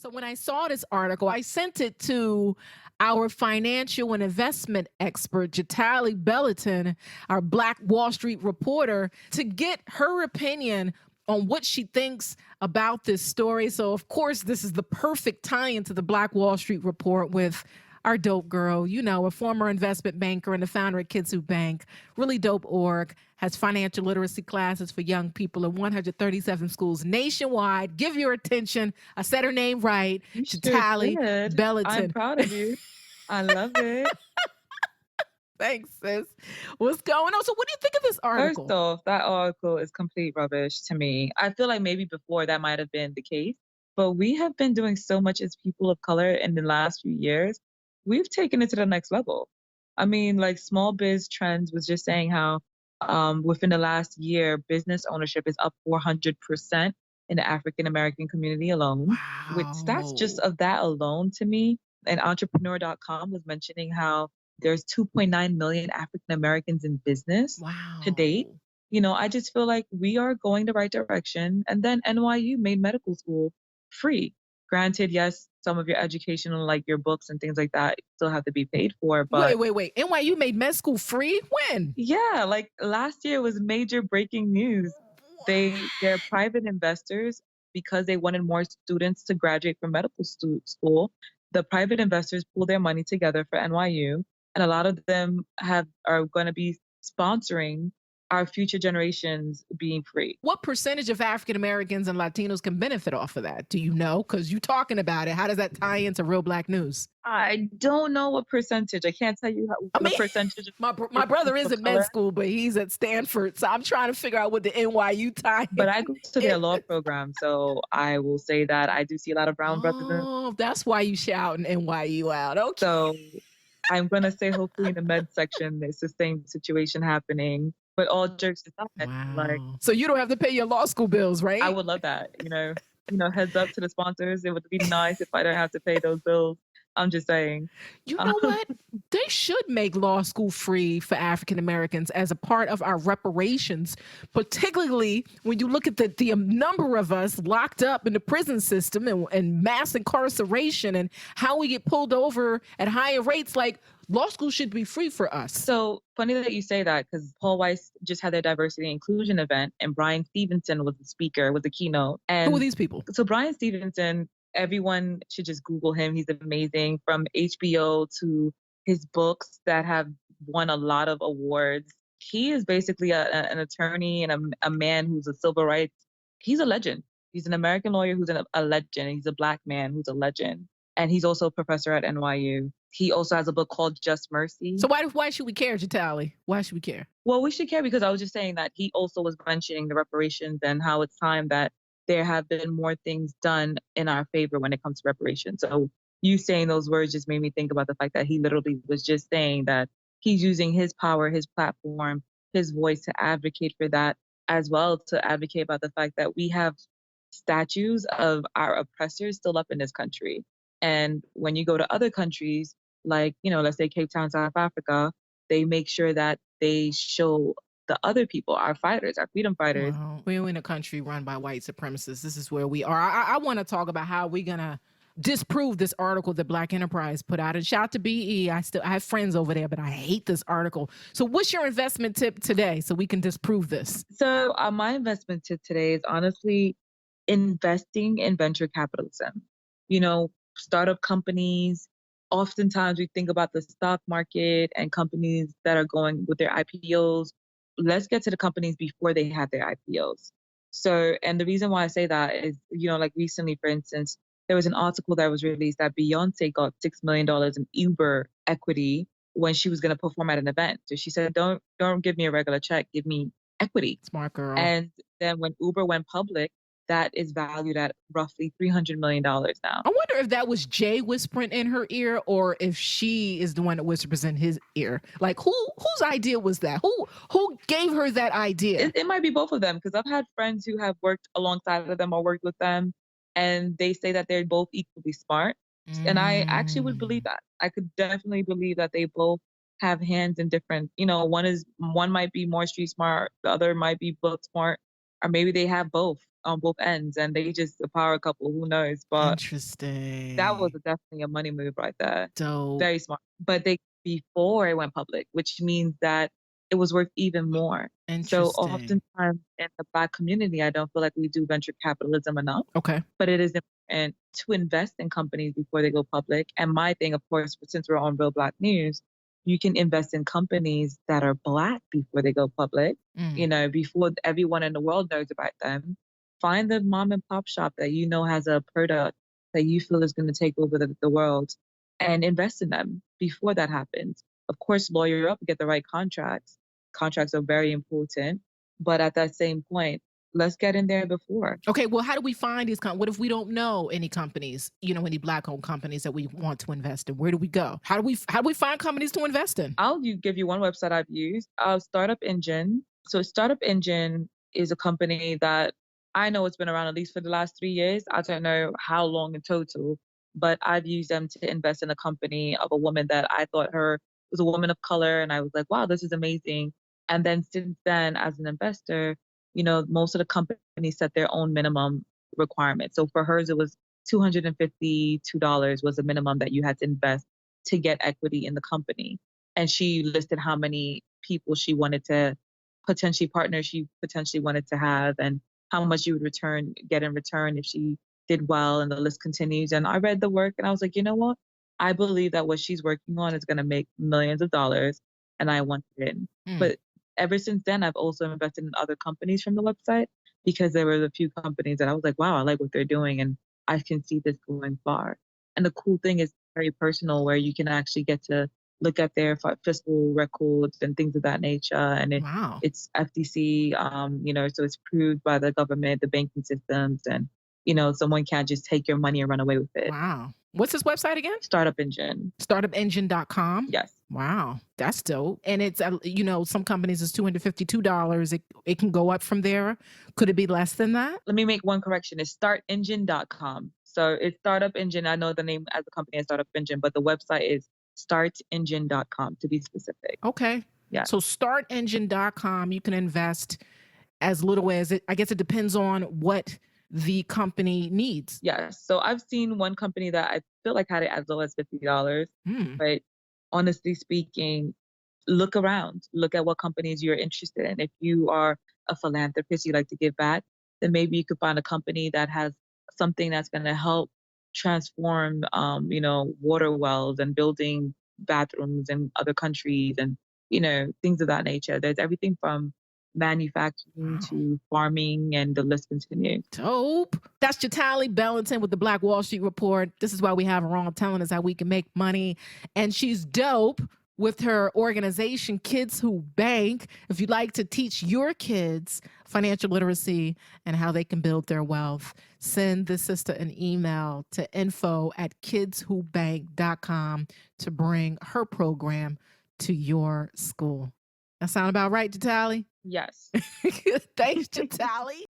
So when I saw this article, I sent it to our financial and investment expert, Jatali Bellanton, our Black Wall Street reporter, to get her opinion on what she thinks about this story. So, of course, this is the perfect tie into the Black Wall Street report with our dope girl, a former investment banker and the founder of Kids Who Bank. Really dope org, has financial literacy classes for young people in 137 schools nationwide. Give your attention. I said her name right. You sure Jatali did. I'm Bellanton. proud of you. I love it. Thanks, sis. What's going on? So what do you think of this First article? off, that article is complete rubbish to me. I feel like maybe before that might have been the case, but we have been doing so much as people of color in the last few years. We've taken it to the next level. I mean, like Small Biz Trends was just saying how within the last year, business ownership is up 400% in the African American community alone. With stats just Wow. of that alone to me, and entrepreneur.com was mentioning how there's 2.9 million African Americans in business to date. Wow. I just feel like we are going the right direction. And then NYU made medical school free. Granted, yes, some of your educational, like your books and things like that, still have to be paid for. Wait, But wait, wait. NYU made med school free? When? yeah, like last year was major breaking news. They're private investors because they wanted more students to graduate from medical school. The private investors pool their money together for NYU, and a lot of them are going to be sponsoring our future generations being free. What percentage of African Americans and Latinos can benefit off of that? Do you know? Because you talking about it. How does that tie into real black news? I don't know what percentage. I can't tell you I the mean, percentage of my brother people is of in med color, school, but he's at Stanford. So I'm trying to figure out what the NYU tie but I go to their law is. program, so I will say that I do see a lot of brown brothers in. Oh, that's why you shouting NYU out. Okay. So I'm gonna say hopefully in the med section it's the same situation happening. But all jokes aside, like Wow. So you don't have to pay your law school bills, I right? would love that. Heads up to the sponsors. It would be nice if I don't have to pay those bills. I'm just saying. You know what? They should make law school free for African Americans as a part of our reparations, particularly when you look at the number of us locked up in the prison system and mass incarceration and how we get pulled over at higher rates. Like, law school should be free for us. So funny that you say that because Paul Weiss just had their diversity and inclusion event, and Brian Stevenson was the speaker, was the keynote. Who are And these people? so Brian Stevenson, everyone should just Google him. He's amazing, from HBO to his books that have won a lot of awards. He is basically an attorney and a man who's a civil rights. He's a legend. He's an American lawyer who's a legend. He's a black man who's a legend. And he's also a professor at NYU. He also has a book called Just Mercy. So why should we care, Jatali? Why should we care? Well, we should care because I was just saying that he also was mentioning the reparations and how it's time that there have been more things done in our favor when it comes to reparations. So you saying those words just made me think about the fact that he literally was just saying that he's using his power, his platform, his voice to advocate for that, as well to advocate about the fact that we have statues of our oppressors still up in this country. And when you go to other countries, like, let's say Cape Town, South Africa, they make sure that they show the other people, our fighters, our freedom fighters. Well, we're in a country run by white supremacists. This is where we are. I want to talk about how we're gonna disprove this article that Black Enterprise put out. And shout out to BE. I have friends over there, but I hate this article. So, what's your investment tip today so we can disprove this? So my investment tip today is honestly investing in venture capitalism. Startup companies. Oftentimes we think about the stock market and companies that are going with their IPOs. Let's get to the companies before they have their IPOs. So, and the reason why I say that is, like recently, for instance, there was an article that was released that Beyonce got $6 million in Uber equity when she was going to perform at an event. So she said, don't give me a regular check, give me equity. Smart girl. And then when Uber went public, that is valued at roughly $300 million now. I wonder if that was Jay whispering in her ear or if she is the one that whispers in his ear. Like, whose idea was that? Who gave her that idea? It might be both of them, because I've had friends who have worked alongside of them or worked with them, and they say that they're both equally smart. And I actually would believe that. I could definitely believe that they both have hands in different, one might be more street smart, the other might be book smart, or maybe they have both. on both ends, and they just a power couple, who knows? But that was Interesting. definitely a money move right there. Dope. Very smart. But they before it went public, which means that it was worth even more. So Interesting. oftentimes in the Black community, I don't feel like we do venture capitalism enough, Okay. but it is important to invest in companies before they go public. And my thing, of course, since we're on Real Black News, you can invest in companies that are Black before they go public, Mm. before everyone in the world knows about them. Find the mom and pop shop that you know has a product that you feel is going to take over the world, and invest in them before that happens. Of course, lawyer up, get the right contracts. Contracts are very important. But at that same point, let's get in there before. Okay, well, how do we find these what if we don't know any companies, any Black owned companies that we want to invest in? Where do we go? How do we find companies to invest in? I'll give you one website I've used, Startup Engine. So Startup Engine is a company that I know it's been around at least for the last 3 years. I don't know how long in total, but I've used them to invest in a company of a woman that I thought her was a woman of color, and I was like, wow, this is amazing. And then since then, as an investor, most of the companies set their own minimum requirements. So for hers, it was $252 was the minimum that you had to invest to get equity in the company. And she listed how many people she wanted to potentially partner, she potentially wanted to have, and how much you would get in return if she did well, and the list continues. And I read the work and I was like, you know what? I believe that what she's working on is going to make millions of dollars, and I want it in. Mm. But ever since then, I've also invested in other companies from the website, because there were a few companies that I was like, wow, I like what they're doing, and I can see this going far. And the cool thing is very personal, where you can actually get to look at their fiscal records and things of that nature. And Wow. it's FTC, so it's approved by the government, the banking systems, and someone can't just take your money and run away with it. Wow. What's this website again? Startup Engine. Startupengine.com. Yes. Wow, that's dope. And it's some companies is $252. It can go up from there. Could it be less than that? Let me make one correction. It's startengine.com. So it's Startup Engine. I know the name as a company is Startup Engine, but the website is startengine.com, to be specific. Okay. Yeah. So startengine.com, you can invest as little as I guess it depends on what the company needs. Yes. So I've seen one company that I feel like had it as low as $50. But honestly speaking, look around, look at what companies you're interested in. If you are a philanthropist, you like to give back, then maybe you could find a company that has something that's going to help transform, water wells and building bathrooms in other countries, and, things of that nature. There's everything from manufacturing to farming, and the list continues. Dope. That's Jatali Bellanton with the Black Wall Street Report. This is why we have her on, telling us how we can make money. And she's dope with her organization, Kids Who Bank. If you'd like to teach your kids financial literacy and how they can build their wealth, send the sister an email to info@kidswhobank.com to bring her program to your school. That sound about right, Jatali? Yes. Thanks, Jatali.